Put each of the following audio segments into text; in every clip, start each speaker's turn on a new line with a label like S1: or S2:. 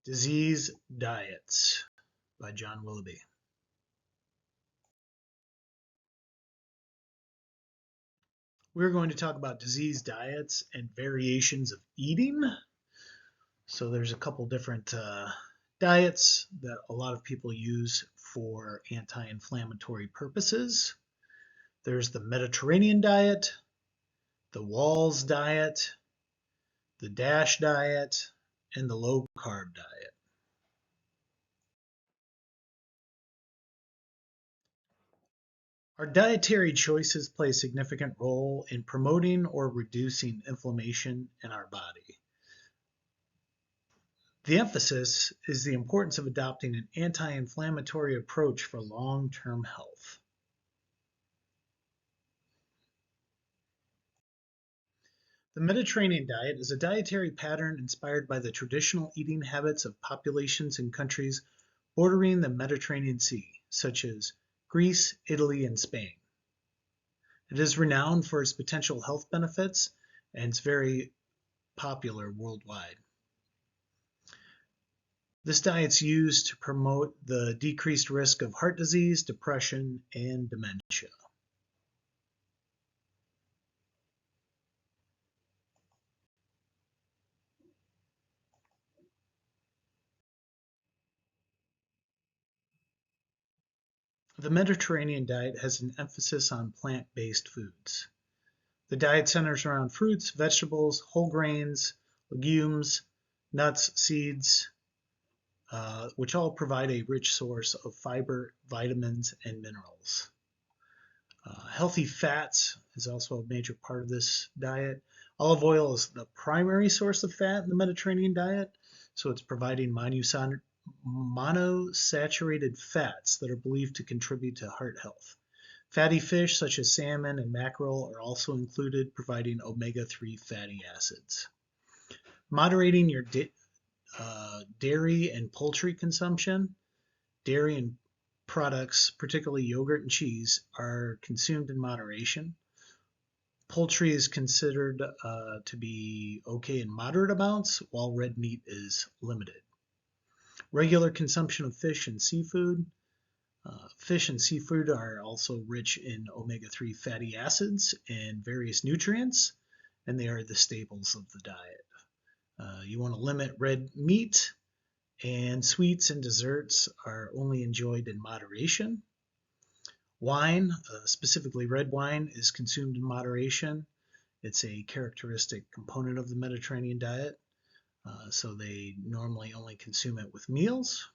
S1: Disease Diets by John Willoughby. We're going to talk about disease diets and variations of eating. So there's a couple different diets that a lot of people use for anti-inflammatory purposes. There's the Mediterranean diet, the Wahls diet, the DASH diet, and the low-carb diet. Our dietary choices play a significant role in promoting or reducing inflammation in our body. The emphasis is the importance of adopting an anti-inflammatory approach for long-term health. The Mediterranean diet is a dietary pattern inspired by the traditional eating habits of populations in countries bordering the Mediterranean Sea, such as Greece, Italy, and Spain. It is renowned for its potential health benefits and it's very popular worldwide. This diet's used to promote the decreased risk of heart disease, depression, and dementia. The Mediterranean diet has an emphasis on plant-based foods. The diet centers around fruits, vegetables, whole grains, legumes, nuts, seeds, which all provide a rich source of fiber, vitamins, and minerals. Healthy fats is also a major part of this diet. Olive oil is the primary source of fat in the Mediterranean diet, so it's providing monosaturated fats that are believed to contribute to heart health. Fatty fish such as salmon and mackerel are also included, providing omega-3 fatty acids. Moderating your dairy and poultry consumption. Dairy and products, particularly yogurt and cheese, are consumed in moderation. Poultry is considered to be okay in moderate amounts, while red meat is limited. Regular consumption of fish and seafood. Fish and seafood are also rich in omega-3 fatty acids and various nutrients, and they are the staples of the diet. You want to limit red meat, and sweets and desserts are only enjoyed in moderation. Wine, specifically red wine, is consumed in moderation. It's a characteristic component of the Mediterranean diet, so they normally only consume it with meals.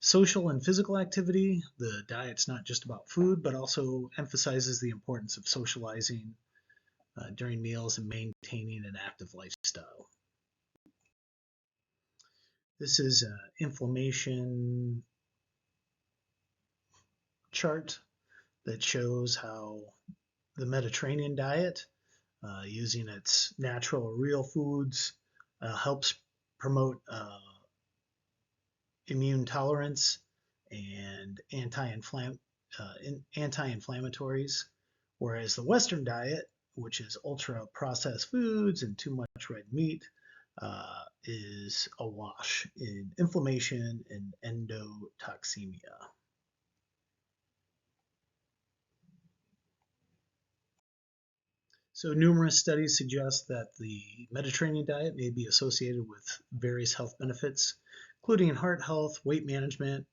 S1: Social and physical activity. The diet's not just about food, but also emphasizes the importance of socializing during meals and maintaining an active lifestyle. This is an inflammation chart that shows how the Mediterranean diet, using its natural real foods, helps promote immune tolerance and anti-inflammatories, whereas the Western diet, which is ultra processed foods and too much red meat, is awash in inflammation and endotoxemia. So numerous studies suggest that the Mediterranean diet may be associated with various health benefits, including heart health, weight management,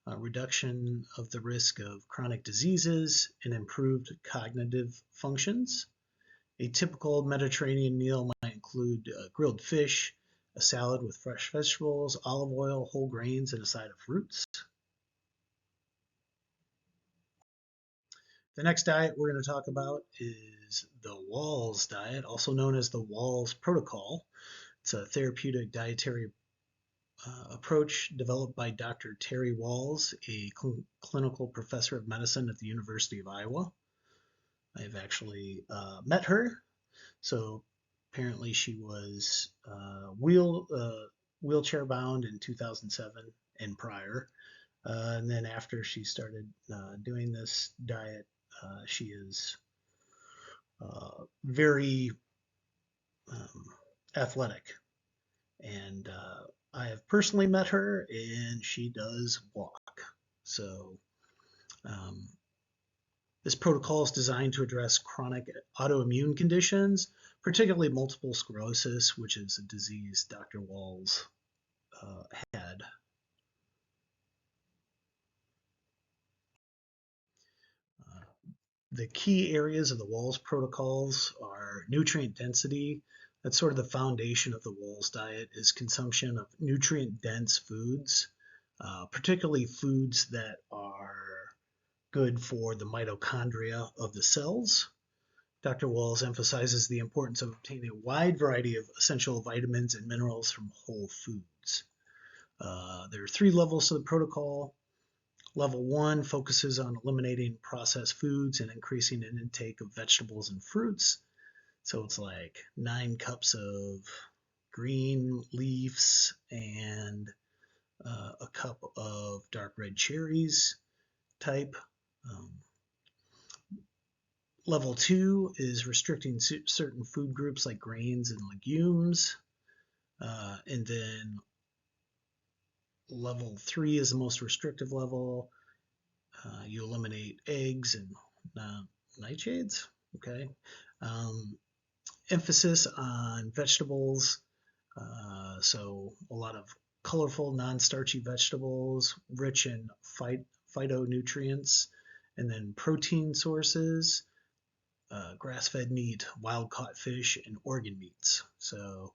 S1: reduction of the risk of chronic diseases, and improved cognitive functions. A typical Mediterranean meal might include grilled fish, a salad with fresh vegetables, olive oil, whole grains, and a side of fruits. The next diet we're going to talk about is the Wahls diet, also known as the Wahls Protocol. It's a therapeutic dietary approach developed by Dr. Terry Wahls, a clinical professor of medicine at the University of Iowa. I've actually met her. So apparently she was wheelchair bound in 2007 and prior. And then after she started doing this diet, she is very athletic and I have personally met her, and she does walk. So um, this protocol is designed to address chronic autoimmune conditions, particularly multiple sclerosis, which is a disease Dr. Wahls had. Uh, the key areas of the Wahls protocols are nutrient density. That's sort of the foundation of the Wahls diet, is consumption of nutrient-dense foods, particularly foods that are good for the mitochondria of the cells. Dr. Wahls emphasizes the importance of obtaining a wide variety of essential vitamins and minerals from whole foods. There are 3 levels to the protocol. Level 1 focuses on eliminating processed foods and increasing an intake of vegetables and fruits. So it's like 9 cups of green leaves and a cup of dark red cherries type. Um, Level 2 is restricting certain food groups like grains and legumes. And then level 3 is the most restrictive level. You eliminate eggs and nightshades. Okay. Emphasis on vegetables. So a lot of colorful, non-starchy vegetables, rich in phytonutrients, and then protein sources, grass-fed meat, wild-caught fish, and organ meats. So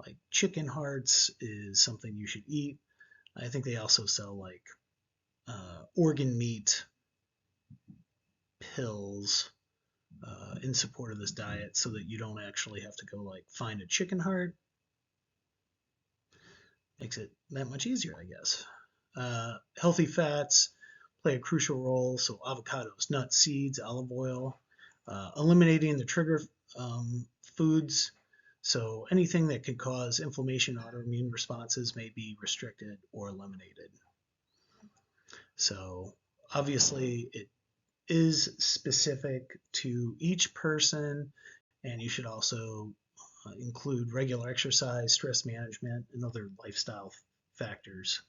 S1: like chicken hearts is something you should eat. I think they also sell like organ meat pills in support of this diet so that you don't actually have to go like find a chicken heart. Makes it that much easier, I guess. Healthy fats play a crucial role. So avocados, nuts, seeds, olive oil, eliminating the trigger foods. So anything that could cause inflammation, autoimmune responses may be restricted or eliminated. So obviously it is specific to each person, and you should also include regular exercise, stress management, and other lifestyle factors.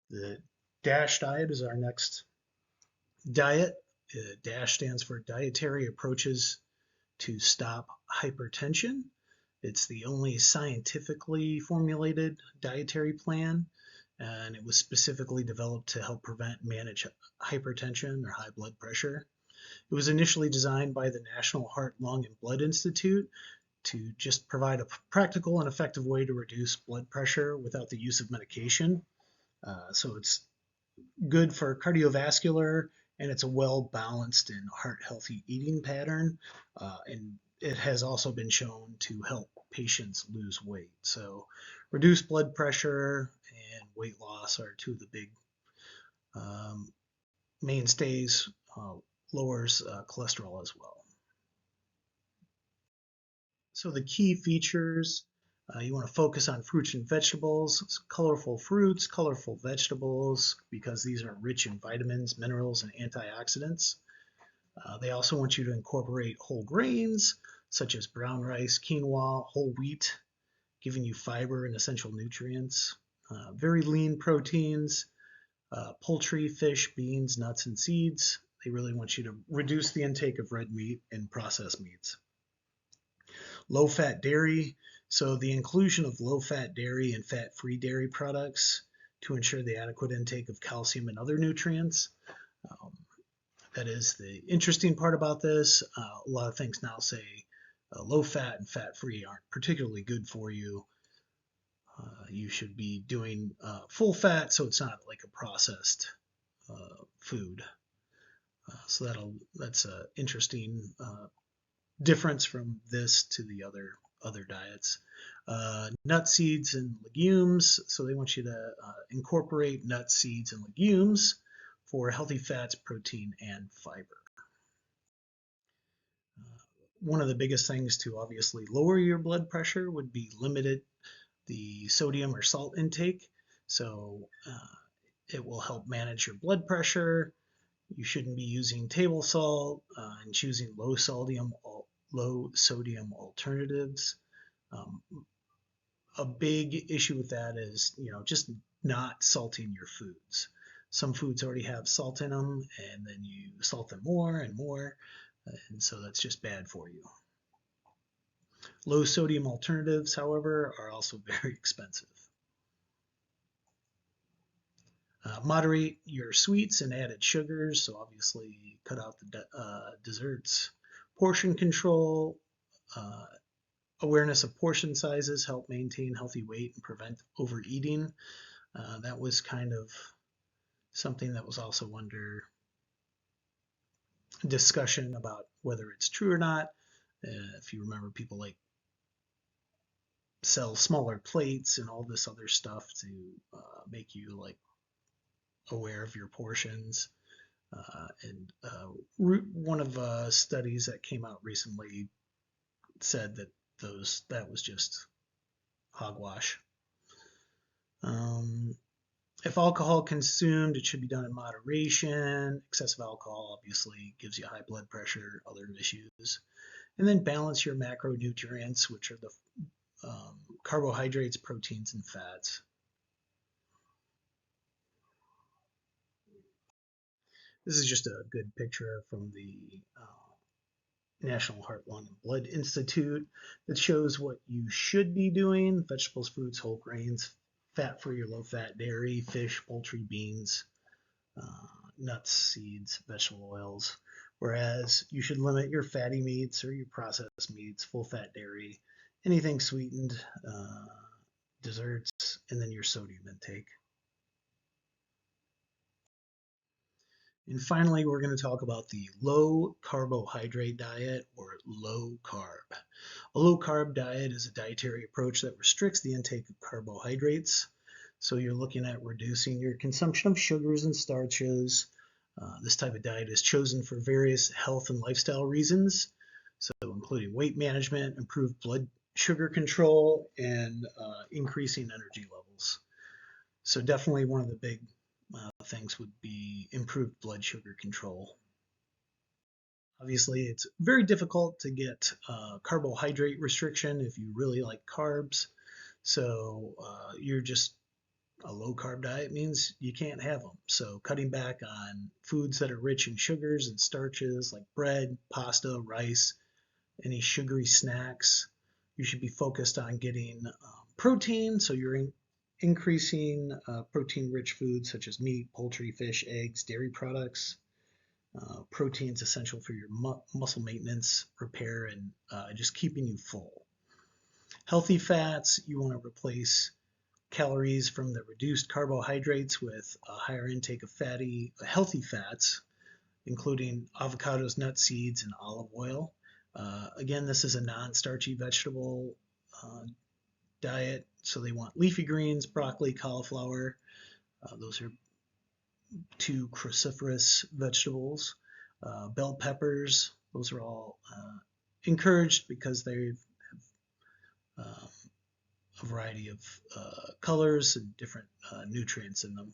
S1: The DASH diet is our next diet. DASH stands for Dietary Approaches to Stop Hypertension. It's the only scientifically formulated dietary plan, and it was specifically developed to help prevent and manage hypertension or high blood pressure. It was initially designed by the National Heart, Lung, and Blood Institute to just provide a practical and effective way to reduce blood pressure without the use of medication. So it's good for cardiovascular, and it's a well-balanced and heart-healthy eating pattern. And it has also been shown to help patients lose weight. So reduced blood pressure and weight loss are 2 of the big mainstays. Lowers cholesterol as well. So the key features, you want to focus on fruits and vegetables, colorful fruits, colorful vegetables, because these are rich in vitamins, minerals, and antioxidants. They also want you to incorporate whole grains, such as brown rice, quinoa, whole wheat, giving you fiber and essential nutrients. Very lean proteins, poultry, fish, beans, nuts, and seeds. They really want you to reduce the intake of red meat and processed meats. Low-fat dairy, so the inclusion of low-fat dairy and fat-free dairy products to ensure the adequate intake of calcium and other nutrients. That is the interesting part about this. A lot of things now say low-fat and fat-free aren't particularly good for you. You should be doing full fat, so it's not like a processed food. So that's an interesting difference from this to the other diets. Nut, seeds, and legumes. So they want you to incorporate nuts, seeds, and legumes for healthy fats, protein, and fiber. One of the biggest things to obviously lower your blood pressure would be limited the sodium or salt intake. So it will help manage your blood pressure. You shouldn't be using table salt and choosing low sodium alternatives. Um, a big issue with that is, just not salting your foods. Some foods already have salt in them, and then you salt them more and more, and so that's just bad for you. Low sodium alternatives, however, are also very expensive. Moderate your sweets and added sugars, so obviously cut out the desserts. Portion control, uh, awareness of portion sizes help maintain healthy weight and prevent overeating. That was kind of something that was also under discussion about whether it's true or not. If you remember, people like sell smaller plates and all this other stuff to make you like aware of your portions. And one of studies that came out recently said that that was just hogwash. If alcohol consumed, it should be done in moderation. Excessive alcohol obviously gives you high blood pressure, other issues. And then balance your macronutrients, which are the carbohydrates, proteins, and fats. This is just a good picture from the National Heart, Lung, and Blood Institute that shows what you should be doing: vegetables, fruits, whole grains, fat-free or low-fat dairy, fish, poultry, beans, nuts, seeds, vegetable oils. Whereas you should limit your fatty meats or your processed meats, full-fat dairy, anything sweetened, desserts, and then your sodium intake. And finally, we're going to talk about the low carbohydrate diet, or low carb. A low carb diet is a dietary approach that restricts the intake of carbohydrates. So you're looking at reducing your consumption of sugars and starches. This type of diet is chosen for various health and lifestyle reasons, so including weight management, improved blood sugar control, and increasing energy levels. So definitely one of the big things would be improved blood sugar control. Obviously, it's very difficult to get carbohydrate restriction if you really like carbs. So you're just a low carb diet means you can't have them. So cutting back on foods that are rich in sugars and starches like bread, pasta, rice, any sugary snacks. You should be focused on getting protein. So you're increasing protein-rich foods such as meat, poultry, fish, eggs, dairy products. Protein is essential for your muscle maintenance, repair, and just keeping you full. Healthy fats, you want to replace calories from the reduced carbohydrates with a higher intake of healthy fats, including avocados, nuts, seeds, and olive oil. Again, this is a non-starchy vegetable diet, so they want leafy greens, broccoli, cauliflower. Those are two cruciferous vegetables. Bell peppers, those are all encouraged because they have a variety of colors and different nutrients in them.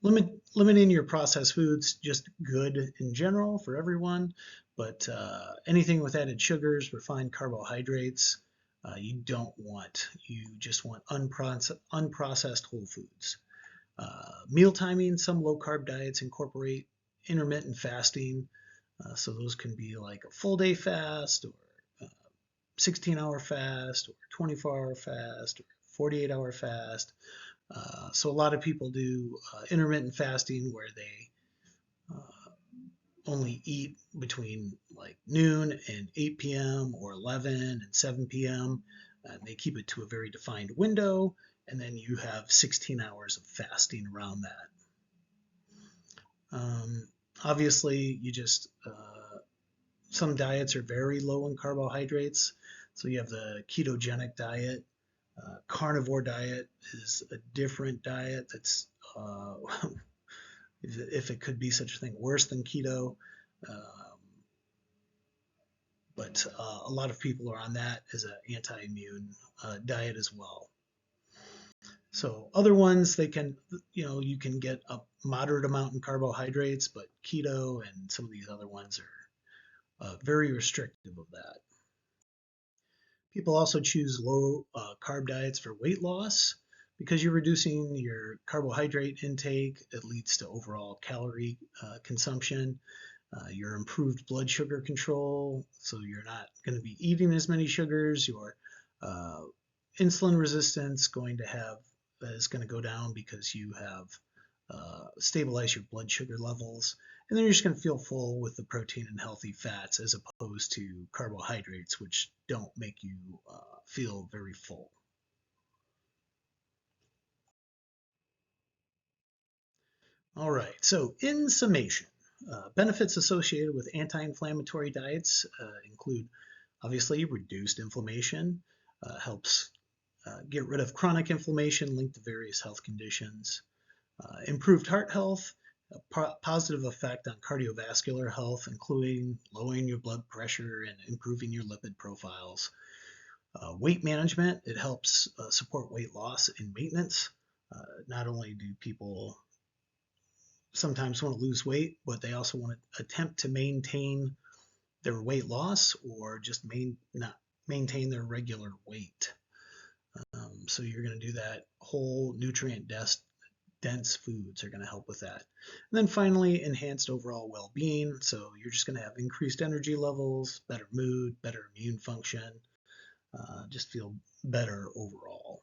S1: Limiting your processed foods, just good in general for everyone, but anything with added sugars, refined carbohydrates, you don't want. You just want unprocessed whole foods. Meal timing, some low carb diets incorporate intermittent fasting, so those can be like a full day fast, or 16-hour fast, or 24-hour fast, or 48-hour fast. So a lot of people do intermittent fasting where they only eat between like noon and 8 p.m. or 11 and 7 p.m. They keep it to a very defined window, and then you have 16 hours of fasting around that. Obviously, some diets are very low in carbohydrates. So you have the ketogenic diet. Carnivore diet is a different diet that's, if it could be such a thing, worse than keto. But a lot of people are on that as an anti-immune diet as well. So other ones, you can get a moderate amount in carbohydrates, but keto and some of these other ones are very restrictive of that. People also choose low carb diets for weight loss because you're reducing your carbohydrate intake. It leads to overall calorie consumption. Your improved blood sugar control, so you're not going to be eating as many sugars. Your uh, insulin resistance is going to go down because you have stabilized your blood sugar levels. And then you're just going to feel full with the protein and healthy fats as opposed to carbohydrates, which don't make you feel very full. All right, so in summation, benefits associated with anti-inflammatory diets include obviously reduced inflammation, helps get rid of chronic inflammation linked to various health conditions, improved heart health, a positive effect on cardiovascular health, including lowering your blood pressure and improving your lipid profiles. Weight management, it helps support weight loss and maintenance. Not only do people sometimes want to lose weight, but they also want to attempt to maintain their weight loss or just not maintain their regular weight. So you're going to do that. Whole nutrient dense foods are going to help with that. And then finally, enhanced overall well-being. So you're just going to have increased energy levels, better mood, better immune function, just feel better overall.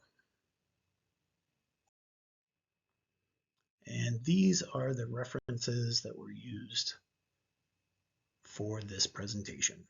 S1: And these are the references that were used for this presentation.